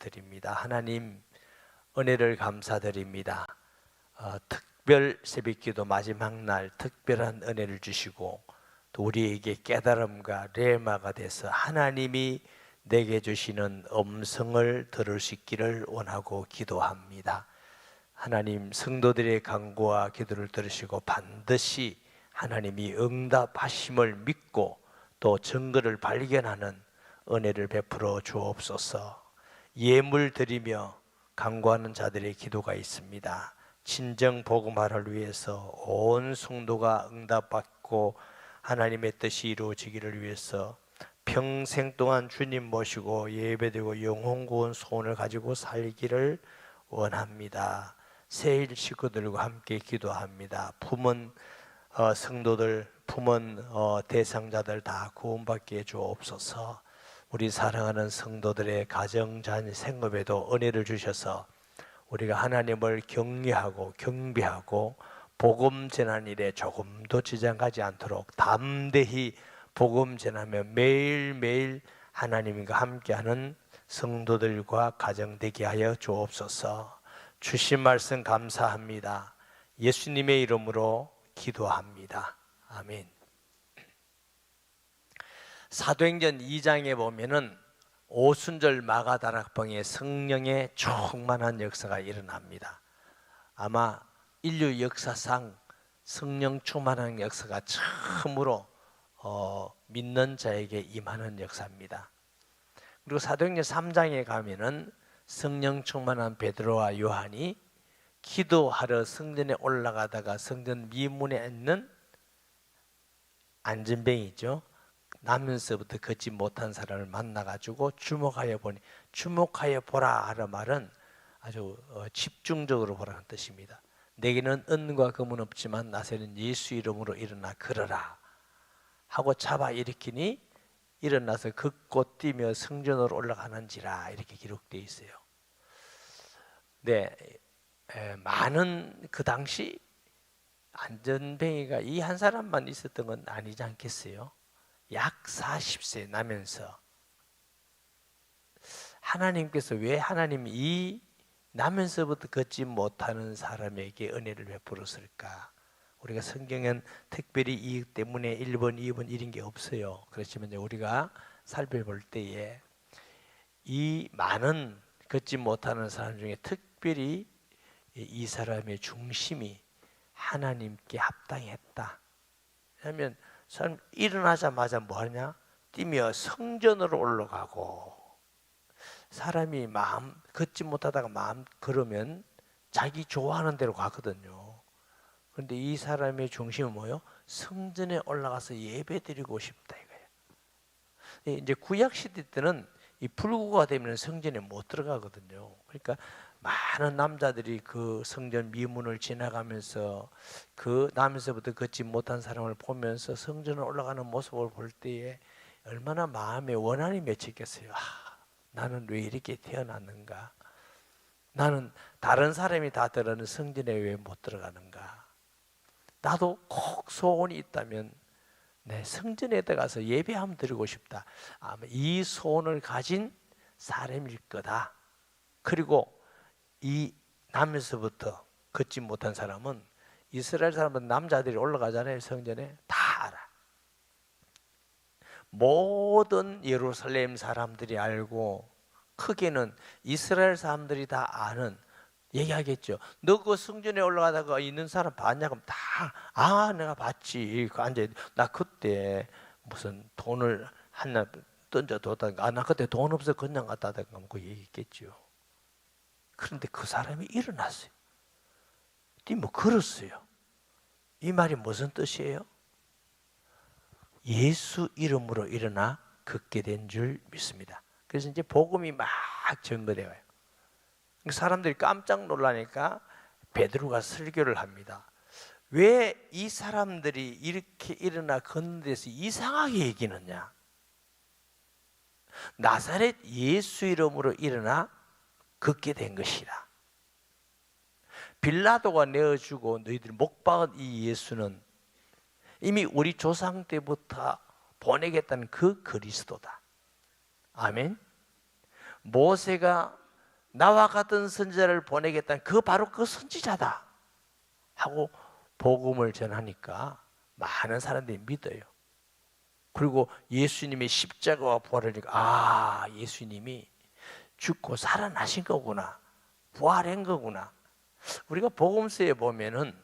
드립니다. 하나님, 은혜를 감사드립니다. 특별 새벽기도 마지막 날 특별한 은혜를 주시고 또 우리에게 깨달음과 레마가 돼서 하나님이 내게 주시는 음성을 들을 수 있기를 원하고 기도합니다. 하나님, 성도들의 간구와 기도를 들으시고 반드시 하나님이 응답하심을 믿고 또 증거를 발견하는 은혜를 베풀어 주옵소서. 예물 드리며 간구하는 자들의 기도가 있습니다. 친정 복음화를 위해서 온 성도가 응답받고 하나님의 뜻이 이루어지기를 위해서 평생 동안 주님 모시고 예배드리고 영혼 구원 소원을 가지고 살기를 원합니다. 새일 식구들과 함께 기도합니다. 품은 성도들, 품은 대상자들 다 구원받게 주옵소서. 우리 사랑하는 성도들의 가정, 자녀, 생업에도 은혜를 주셔서 우리가 하나님을 경외하고 경배하고 복음 전하는 일에 조금도 지장하지 않도록 담대히 복음 전하며 매일매일 하나님과 함께하는 성도들과 가정 되게 하여 주옵소서. 주신 말씀 감사합니다. 예수님의 이름으로 기도합니다. 아멘. 사도행전 2장에 보면은 오순절 마가다락방에 성령의 충만한 역사가 일어납니다. 아마 인류 역사상 성령 충만한 역사가 처음으로 믿는 자에게 임하는 역사입니다. 그리고 사도행전 3장에 가면은 성령 충만한 베드로와 요한이 기도하러 성전에 올라가다가 성전 미문에 있는 안전뱅이죠. 나면서부터 걷지 못한 사람을 만나가지고 주목하여 보라 하는 말은 아주 집중적으로 보라는 뜻입니다. 내게는 은과 금은 없지만 나세는 예수 이름으로 일어나 걸어라 하고 잡아 일으키니 일어나서 걷고 뛰며 성전으로 올라가는지라 이렇게 기록되어 있어요. 네, 많은 그 당시 안전뱅이가 이 한 사람만 있었던 건 아니지 않겠어요? 약 40세 나면서 하나님께서 왜 하나님이 이 나면서부터 걷지 못하는 사람에게 은혜를 베풀었을까? 우리가 성경은 특별히 이 때문에 1번, 2번 이런 게 없어요. 그렇지만 우리가 살펴볼 때에 이 많은 걷지 못하는 사람 중에 특별히 이 사람의 중심이 하나님께 합당했다. 왜냐하면 사람 일어나자마자 뭐 하냐? 뛰며 성전으로 올라가고, 사람이 마음 걷지 못하다가 마음 걸으면 자기 좋아하는 대로 가거든요. 그런데 이 사람의 중심은 뭐예요? 성전에 올라가서 예배드리고 싶다 이거예요. 이제 구약 시대 때는 이 불구가 되면 성전에 못 들어가거든요. 그러니까 많은 남자들이 그 성전 미문을 지나가면서 그 남에서부터 걷지 못한 사람을 보면서 성전에 올라가는 모습을 볼 때에 얼마나 마음에 원한이 맺혔겠어요. 나는 왜 이렇게 태어났는가? 나는 다른 사람이 다 들어가는 성전에 왜 못 들어가는가? 나도 꼭 소원이 있다면 내 성전에 들어가서 예배 한번 드리고 싶다. 아마 이 소원을 가진 사람일 거다. 그리고 이 남에서부터 걷지 못한 사람은 이스라엘 사람은 남자들이 올라가잖아요. 성전에 다 알아. 모든 예루살렘 사람들이 알고 크게는 이스라엘 사람들이 다 아는 얘기하겠죠. 너 그 성전에 올라가다가 있는 사람 봤냐? 그럼 다 내가 봤지. 그 앉아. 나 그때 무슨 돈을 하나 던져뒀다가 나 그때 돈 없어 그냥 갔다가 그 얘기했겠죠. 그런데 그 사람이 일어났어요. 뭐 걸었어요. 이 말이 무슨 뜻이에요? 예수 이름으로 일어나 걷게 된 줄 믿습니다. 그래서 이제 복음이 막 전거돼요. 사람들이 깜짝 놀라니까 베드로가 설교를 합니다. 왜 이 사람들이 이렇게 일어나 걷는 데서 이상하게 얘기느냐? 나사렛 예수 이름으로 일어나 걷게 된 것이라. 빌라도가 내어주고 너희들 못 박은 이 예수는 이미 우리 조상 때부터 보내겠다는 그 그리스도다. 아멘. 모세가 나와 같은 선지자를 보내겠다는 바로 그 선지자다 하고 복음을 전하니까 많은 사람들이 믿어요. 그리고 예수님의 십자가와 부활을 보니까 예수님이 죽고 살아나신 거구나, 부활한 거구나. 우리가 복음서에 보면은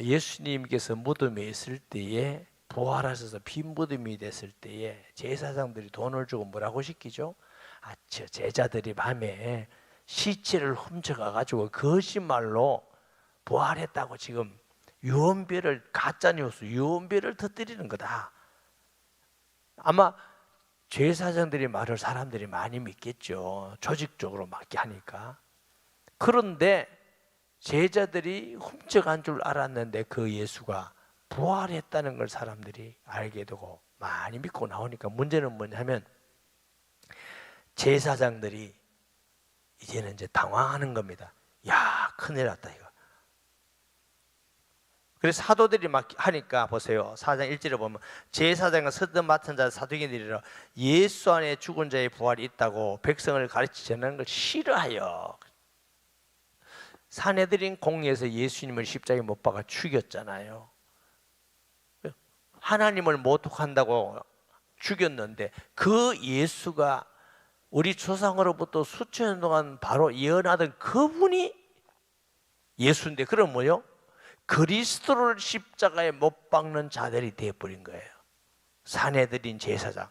예수님께서 무덤에 있을 때에 부활하셔서 빈 무덤이 됐을 때에 제사장들이 돈을 주고 뭐라고 시키죠? 저 제자들이 밤에 시체를 훔쳐가 가지고 거짓말로 부활했다고 지금 유언비어를, 가짜 뉴스 유언비어를 터뜨리는 거다. 아마 제사장들이 말을 사람들이 많이 믿겠죠. 조직적으로 맞게 하니까. 그런데 제자들이 훔쳐간 줄 알았는데 그 예수가 부활했다는 걸 사람들이 알게 되고 많이 믿고 나오니까, 문제는 뭐냐면 제사장들이 이제는 이제 당황하는 겁니다. 야, 큰일 났다 이거. 그래서 사도들이 막 하니까 보세요. 4장 1절에 보면 제사장과 서든 맡은 자 사두개인들이라 예수 안에 죽은 자의 부활이 있다고 백성을 가르치지 않는 걸 싫어하여. 산헤드린 공회에서 예수님을 십자가에 못 박아 죽였잖아요. 하나님을 모독한다고 죽였는데 그 예수가 우리 조상으로부터 수천 년 동안 바로 예언하던 그분이 예수인데, 그럼 뭐요? 그리스도를 십자가에 못 박는 자들이 되어버린 거예요. 산헤드린 제사장.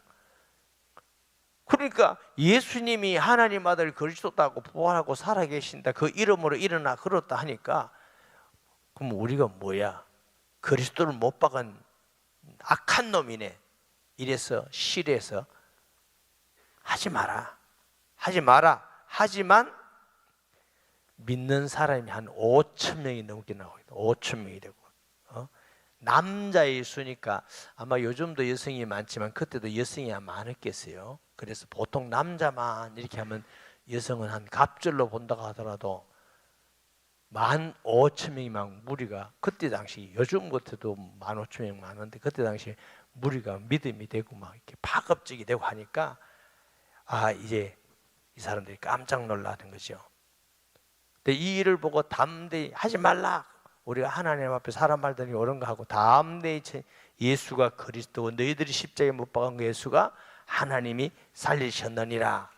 그러니까 예수님이 하나님 아들 그리스도다고 부활하고 살아계신다, 그 이름으로 일어나 걸었다 하니까, 그럼 우리가 뭐야? 그리스도를 못 박은 악한 놈이네. 이래서 실에서 하지 마라, 하지 마라. 하지만 믿는 사람이 한 5천 명이 넘게 나오거든. 5천 명이 되고, 남자의 수니까 아마 요즘도 여성이 많지만 그때도 여성이 많았겠어요. 그래서 보통 남자만 이렇게 하면 여성은 한 갑절로 본다고 하더라도 15,000명이 막 무리가, 그때 당시 요즘 같아도 15,000명 많은데 그때 당시 무리가 믿음이 되고 막 이렇게 파급적이 되고 하니까 이제 이 사람들이 깜짝 놀라는 거죠. 근데 이 일을 보고 담대히 하지 말라. 우리가 하나님 앞에 사람 말더니 옳은 거 하고 담대히 예수가 그리스도고 너희들이 십자가에 못 박은 그 예수가 하나님이 살리셨느니라.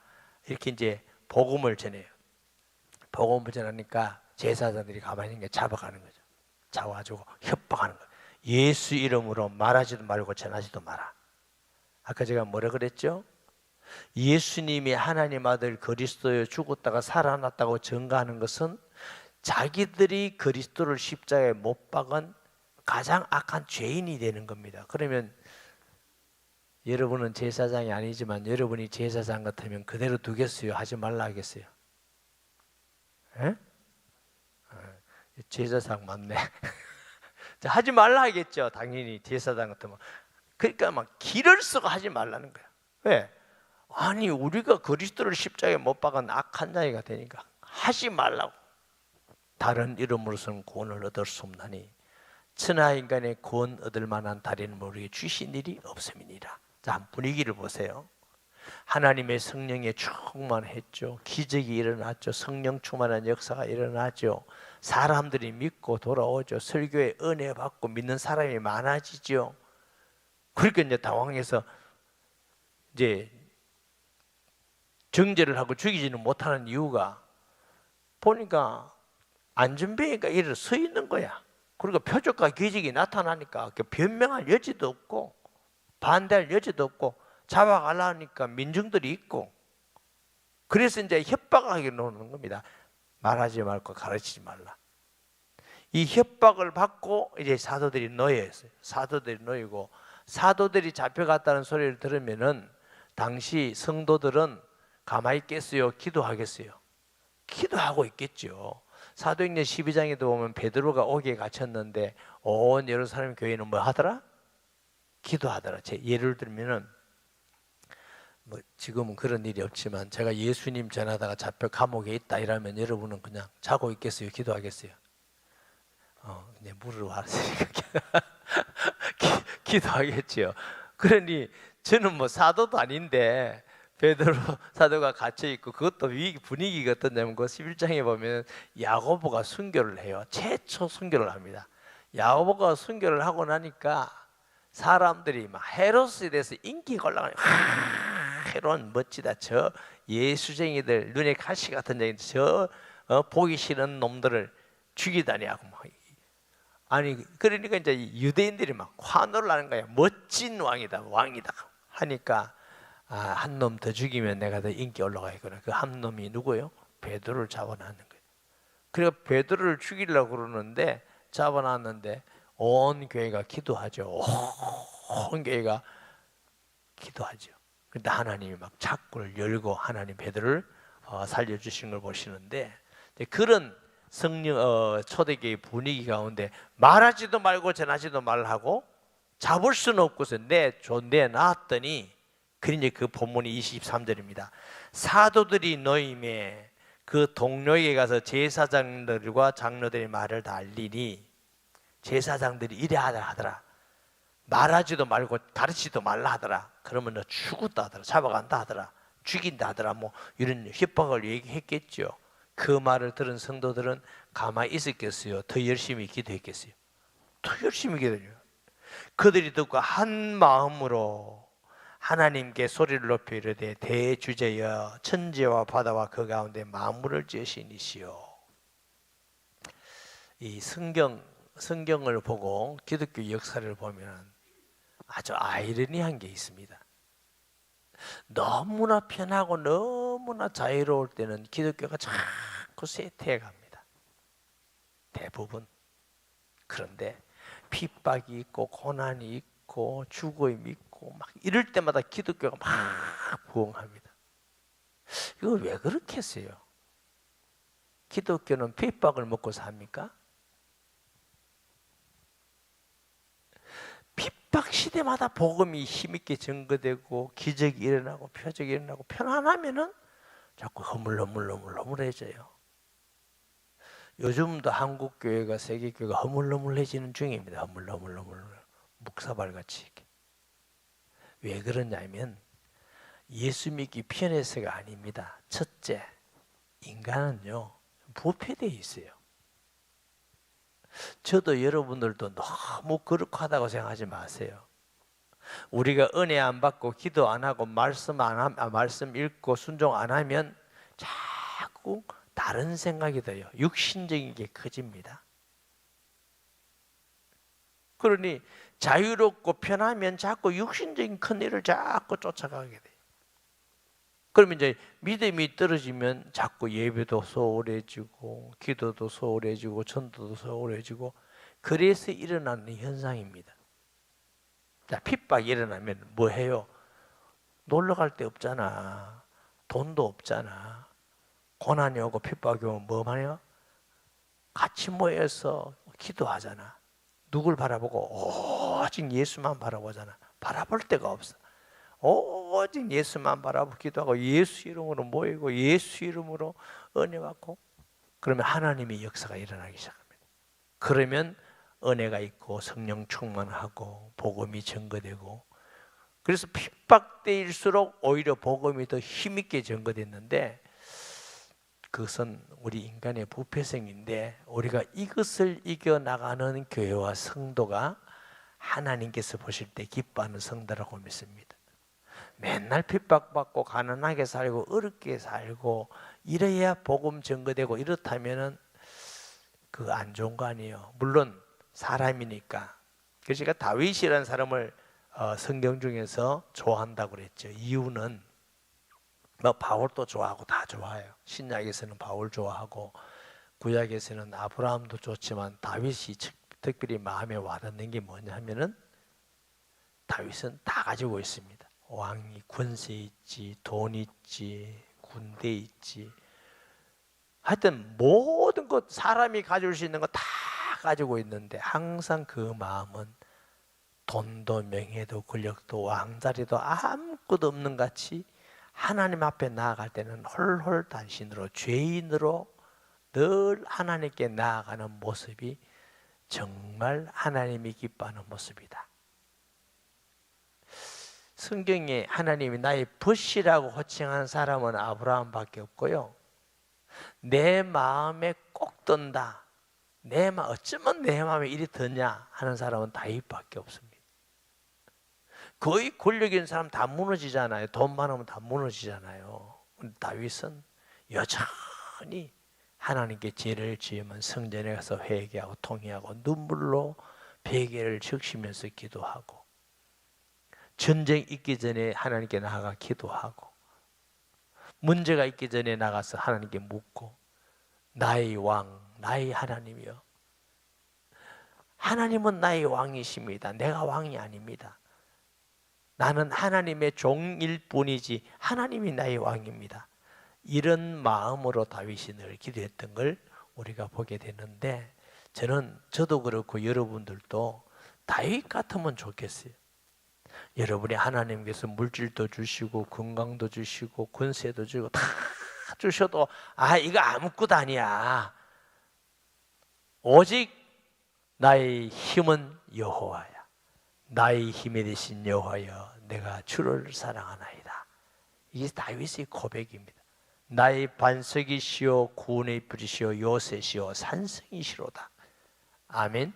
이렇게 이제 복음을 전해요. 복음을 전하니까 제사장들이 가만히 있는 게 잡아가는 거죠. 잡아가지고 협박하는 거예요. 예수 이름으로 말하지도 말고 전하지도 마라. 아까 제가 뭐라 그랬죠? 예수님이 하나님 아들 그리스도여 죽었다가 살아났다고 증거하는 것은 자기들이 그리스도를 십자가에 못 박은 가장 악한 죄인이 되는 겁니다. 그러면 여러분은 제사장이 아니지만 여러분이 제사장 같으면 그대로 두겠어요? 하지 말라 하겠어요? 에? 제사장 맞네. 하지 말라 하겠죠. 당연히 제사장 같으면. 그러니까 막 길을 쓰고 하지 말라는 거야. 왜? 아니 우리가 그리스도를 십자가에 못 박은 악한 자가 되니까 하지 말라고. 다른 이름으로서는 구원을 얻을 수 없나니 천하 인간의 구원 얻을 만한 다른 우리에게 주신 일이 없음이니라. 자, 분위기를 보세요. 하나님의 성령에 충만했죠. 기적이 일어났죠. 성령 충만한 역사가 일어나죠. 사람들이 믿고 돌아오죠. 설교에 은혜 받고 믿는 사람이 많아지죠. 그러니까 이제 당황해서 이제 정죄를 하고 죽이지는 못하는 이유가 보니까 안전병이가 이래 서 있는 거야. 그리고 표적과 기적이 나타나니까 변명할 여지도 없고 반대할 여지도 없고 잡아가려니까 민중들이 있고, 그래서 이제 협박하게 놓는 겁니다. 말하지 말고 가르치지 말라. 이 협박을 받고 이제 사도들이 놓였어요. 사도들이 놓이고 사도들이 잡혀갔다는 소리를 들으면은 당시 성도들은 가만히 있겠어요? 기도하겠어요? 기도하고 있겠죠. 사도행전 12장에도 보면 베드로가 옥에 갇혔는데 온 예루살렘 교회는 뭐 하더라? 기도하더라. 예를 들면은 뭐 지금은 그런 일이 없지만 제가 예수님 전하다가 잡혀 감옥에 있다 이러면 여러분은 그냥 자고 있겠어요? 기도하겠어요? 이제 물어봤으니까 기도하겠죠. 그러니 저는 뭐 사도도 아닌데 베드로 사도가 갇혀 있고, 그것도 분위기가 어떠냐면 그 11장에 보면 야고보가 순교를 해요. 최초 순교를 합니다. 야고보가 순교를 하고 나니까 사람들이 막 헤롯에 대해서 인기가 올라가요. 헤롯 멋지다. 저 예수쟁이들, 눈에 가시 같은 쟁이들, 저 보기 싫은 놈들을 죽이다니 하고 막. 아니 그러니까 이제 유대인들이 막 환호를 하는 거야. 멋진 왕이다, 왕이다 하니까, 한 놈 더 죽이면 내가 더 인기 올라가겠구나. 그 한 놈이 누구요? 베드로를 잡아놨는 거예요. 그래서 베드로를 죽이려고 그러는데, 잡아놨는데 온 교회가 기도하죠. 온 교회가 기도하죠. 근데 하나님이 막 창고를 열고 하나님 베드로를 살려주신 걸 보시는데, 그런 성령 초대교회 분위기 가운데 말하지도 말고 전하지도 말하고 잡을 수는 없고서 내놨더니, 그러니 그 본문이 23절입니다. 사도들이 노임에 그 동료에게 가서 제사장들과 장로들의 말을 다 알리니, 제사장들이 이래 하더라. 말하지도 말고 가르치지도 말라 하더라. 그러면 너 죽었다 하더라. 잡아간다 하더라. 죽인다 하더라. 뭐 이런 협박을 얘기했겠죠. 그 말을 들은 성도들은 가만히 있었겠어요? 더 열심히 기도했겠어요? 더 열심히 기도해요. 그들이 듣고 한 마음으로 하나님께 소리를 높여 이르되 대주제여 천지와 바다와 그 가운데 만물을 지으신 이시여. 이 성경을 보고 기독교 역사를 보면 아주 아이러니한 게 있습니다. 너무나 편하고 너무나 자유로울 때는 기독교가 자꾸 쇠퇴해 갑니다. 대부분. 그런데 핍박이 있고 고난이 있고 죽음이 있고 막 이럴 때마다 기독교가 막 부흥합니다. 이거 왜 그렇게 했어요? 기독교는 핍박을 먹고 삽니까? 핍박 시대마다 복음이 힘있게 증거되고 기적이 일어나고 표적이 일어나고 편안하면은 자꾸 허물허물해져요. 요즘도 한국교회가 세계교회가 허물허물해지는 중입니다. 허물허물 묵사발같이. 왜 그러냐면 예수 믿기 편해서가 아닙니다. 첫째, 인간은요 부패되어 있어요. 저도 여러분들도 너무 거룩하다고 생각하지 마세요. 우리가 은혜 안 받고 기도 안 하고 말씀 읽고 순종 안 하면 자꾸 다른 생각이 들어요. 육신적인 게 커집니다. 그러니 자유롭고 편하면 자꾸 육신적인 큰 일을 자꾸 쫓아가게 돼요. 그러면 이제 믿음이 떨어지면 자꾸 예배도 소홀해지고 기도도 소홀해지고 전도도 소홀해지고, 그래서 일어나는 현상입니다. 자, 핍박이 일어나면 뭐 해요? 놀러 갈 데 없잖아. 돈도 없잖아. 고난이 오고 핍박이 오면 뭐 하냐? 같이 모여서 기도하잖아. 누굴 바라보고? 오직 예수만 바라보잖아. 바라볼 데가 없어. 오직 예수만 바라보고 기도하고 예수 이름으로 모이고 예수 이름으로 은혜 받고, 그러면 하나님의 역사가 일어나기 시작합니다. 그러면 은혜가 있고 성령 충만하고 복음이 증거되고, 그래서 핍박대일수록 오히려 복음이 더 힘있게 증거됐는데, 그것은 우리 인간의 부패성인데 우리가 이것을 이겨나가는 교회와 성도가 하나님께서 보실 때 기뻐하는 성도라고 믿습니다. 맨날 핍박받고 가난하게 살고 어렵게 살고 이래야 복음 증거되고 이렇다면은 그거 안 좋은 거 아니에요. 물론 사람이니까. 그래서 제가 다윗이라는 사람을 성경 중에서 좋아한다고 그랬죠. 이유는 뭐 바울도 좋아하고 다 좋아해요. 신약에서는 바울 좋아하고 구약에서는 아브라함도 좋지만 다윗이 특별히 마음에 와닿는 게 뭐냐 하면은 다윗은 다 가지고 있습니다. 왕이 권세 있지, 돈 있지, 군대 있지, 하여튼 모든 것, 사람이 가질 수 있는 거 다 가지고 있는데 항상 그 마음은 돈도 명예도 권력도 왕자리도 아무것도 없는 같이 하나님 앞에 나아갈 때는 홀홀단신으로 죄인으로 늘 하나님께 나아가는 모습이 정말 하나님이 기뻐하는 모습이다. 성경에 하나님이 나의 벗이라고 호칭한 사람은 아브라함밖에 없고요. 내 마음에 꼭 든다. 어쩌면 내 마음에 이리 드냐 하는 사람은 다윗밖에 없습니다. 거의 권력 있는 사람 다 무너지잖아요. 돈 많으면 다 무너지잖아요. 근데 다윗은 여전히 하나님께 죄를 지으면 성전에 가서 회개하고 통회하고 눈물로 베개를 적시면서 기도하고, 전쟁 있기 전에 하나님께 나아가 기도하고, 문제가 있기 전에 나가서 하나님께 묻고, 나의 왕, 나의 하나님이여, 하나님은 나의 왕이십니다. 내가 왕이 아닙니다. 나는 하나님의 종일 뿐이지 하나님이 나의 왕입니다. 이런 마음으로 다윗이 늘 기도했던 걸 우리가 보게 되는데, 저도 그렇고 여러분들도 다윗 같으면 좋겠어요. 여러분이 하나님께서 물질도 주시고 건강도 주시고 권세도 주고 다 주셔도 이거 아무것도 아니야. 오직 나의 힘은 여호와야. 나의 힘이 되신 여호와여, 내가 주를 사랑하나이다. 이게 다윗의 고백입니다. 나의 반석이시오 구원의 뿌리시오 요새시오 산성이시로다. 아멘.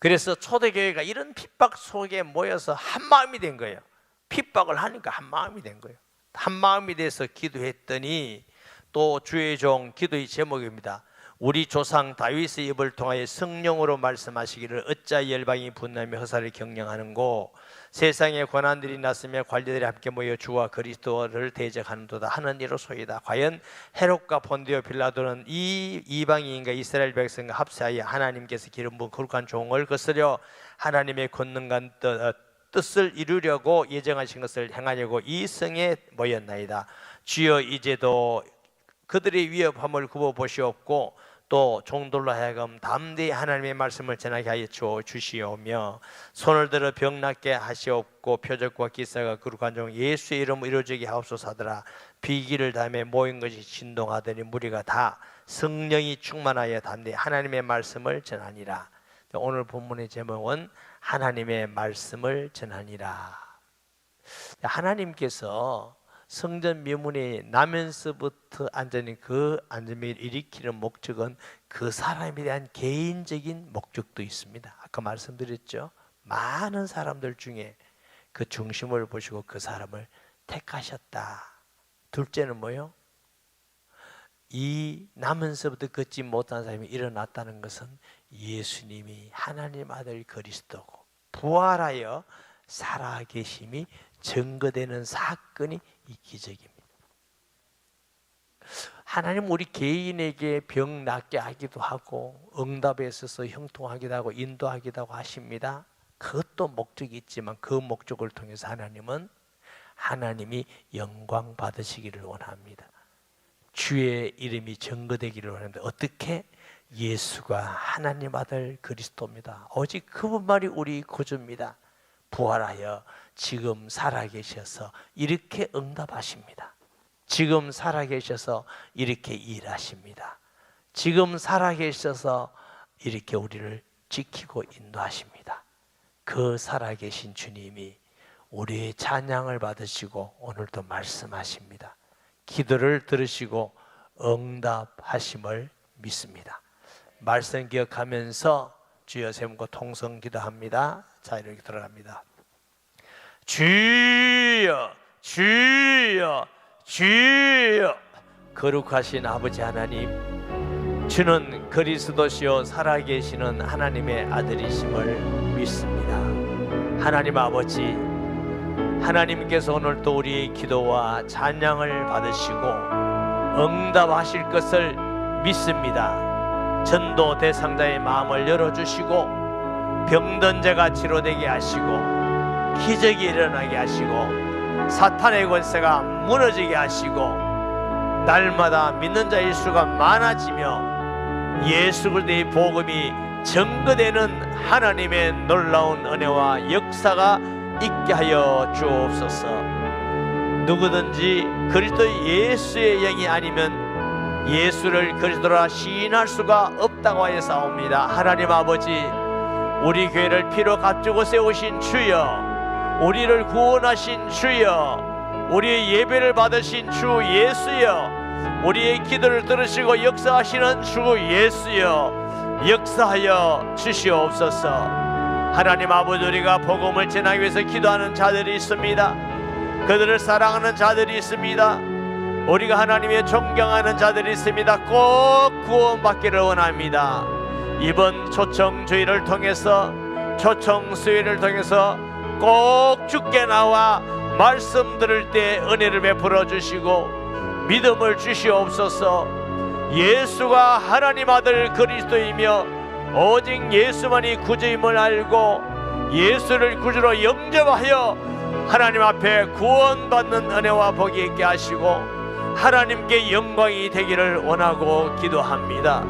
그래서 초대교회가 이런 핍박 속에 모여서 한마음이 된 거예요. 핍박을 하니까 한마음이 된 거예요. 한마음이 돼서 기도했더니, 또 주의 종 기도의 제목입니다. 우리 조상 다윗의 입을 통하여 성령으로 말씀하시기를, 어찌 열방이 분노하며 허사를 경영하는고, 세상의 권한들이 났으며 관리들이 함께 모여 주와 그리스도를 대적하는도다 하는 이로소이다. 과연 헤롯과 본디오 빌라도는 이 이방인과 이스라엘 백성과 합세하여 하나님께서 기름 부은 거룩한 종을 거스려 하나님의 권능과 뜻을 이루려고 예정하신 것을 행하려고 이 성에 모였나이다. 주여, 이제도 그들의 위협함을 굽어보시옵고, 또 종들로 하여금 담대히 하나님의 말씀을 전하게 하여 주시오며, 손을 들어 병 낫게 하시옵고, 표적과 기사가 거룩한 종 예수의 이름으로 이루어지게 하옵소서하더라. 비기를 다음에 모인 것이 진동하더니 무리가 다 성령이 충만하여 담대히 하나님의 말씀을 전하니라. 오늘 본문의 제목은 하나님의 말씀을 전하니라. 하나님께서 성전 미문에 나면서부터 앉아있는 그 앉음을 일으키는 목적은 그 사람에 대한 개인적인 목적도 있습니다. 아까 말씀드렸죠. 많은 사람들 중에 그 중심을 보시고 그 사람을 택하셨다. 둘째는 뭐요? 이 나면서부터 걷지 못한 사람이 일어났다는 것은 예수님이 하나님 아들 그리스도고 부활하여 살아계심이 증거되는 사건이 이 기적입니다. 하나님 우리 개인에게 병 낫게 하기도 하고 응답에 있어서 형통하기도 하고 인도하기도 하고 하십니다. 그것도 목적이 있지만 그 목적을 통해서 하나님이 영광 받으시기를 원합니다. 주의 이름이 증거되기를 원하는데, 어떻게? 예수가 하나님 아들 그리스도입니다. 오직 그분만이 우리 구주입니다. 부활하여 지금 살아계셔서 이렇게 응답하십니다. 지금 살아계셔서 이렇게 일하십니다. 지금 살아계셔서 이렇게 우리를 지키고 인도하십니다. 그 살아계신 주님이 우리의 찬양을 받으시고 오늘도 말씀하십니다. 기도를 들으시고 응답하심을 믿습니다. 말씀 기억하면서 주여 세우고 통성 기도합니다. 자, 이렇게 들어갑니다. 주여, 주여, 주여. 거룩하신 아버지 하나님, 주는 그리스도시요 살아계시는 하나님의 아들이심을 믿습니다. 하나님 아버지, 하나님께서 오늘도 우리의 기도와 찬양을 받으시고 응답하실 것을 믿습니다. 전도 대상자의 마음을 열어주시고 병든 자가 치료되게 하시고 기적이 일어나게 하시고 사탄의 권세가 무너지게 하시고 날마다 믿는 자의 수가 많아지며 예수 그리스도의 복음이 증거되는 하나님의 놀라운 은혜와 역사가 있게 하여 주옵소서. 누구든지 그리스도 예수의 영이 아니면 예수를 그리스도라 시인할 수가 없다고 하였사옵니다. 하나님 아버지, 우리 교회를 피로 값주고 세우신 주여, 우리를 구원하신 주여, 우리의 예배를 받으신 주 예수여, 우리의 기도를 들으시고 역사하시는 주 예수여, 역사하여 주시옵소서. 하나님 아버지, 우리가 복음을 전하기 위해서 기도하는 자들이 있습니다. 그들을 사랑하는 자들이 있습니다. 우리가 하나님의 존경하는 자들이 있습니다. 꼭 구원받기를 원합니다. 이번 초청주의를 통해서, 초청수요일을 통해서 꼭 주께 나와 말씀 들을 때 은혜를 베풀어 주시고 믿음을 주시옵소서. 예수가 하나님 아들 그리스도이며 오직 예수만이 구주임을 알고 예수를 구주로 영접하여 하나님 앞에 구원받는 은혜와 복이 있게 하시고 하나님께 영광이 되기를 원하고 기도합니다.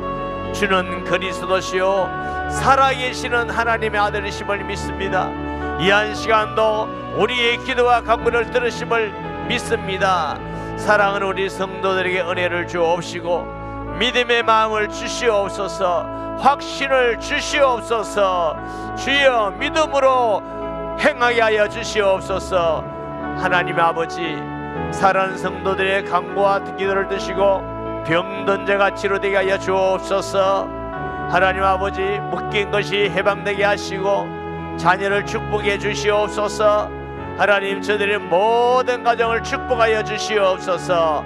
주는 그리스도시요 살아계시는 하나님의 아들이심을 믿습니다. 이 한 시간도 우리의 기도와 간구를 들으심을 믿습니다. 사랑하는 우리 성도들에게 은혜를 주옵시고 믿음의 마음을 주시옵소서. 확신을 주시옵소서. 주여 믿음으로 행하게 하여 주시옵소서. 하나님 아버지, 사랑하는 성도들의 간구와 기도를 드시고 병든 자가 치료되게 하여 주옵소서. 하나님 아버지, 묶인 것이 해방되게 하시고 자녀를 축복해 주시옵소서. 하나님, 저들의 모든 가정을 축복하여 주시옵소서.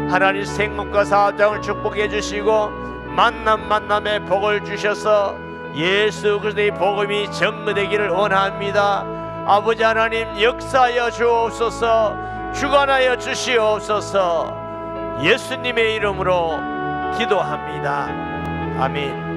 하나님, 생업과 사업장을 축복해 주시고 만남의 복을 주셔서 예수 그리스도의 복음이 전거되기를 원합니다. 아버지 하나님, 역사하여 주옵소서. 주관하여 주시옵소서. 예수님의 이름으로 기도합니다. 아멘.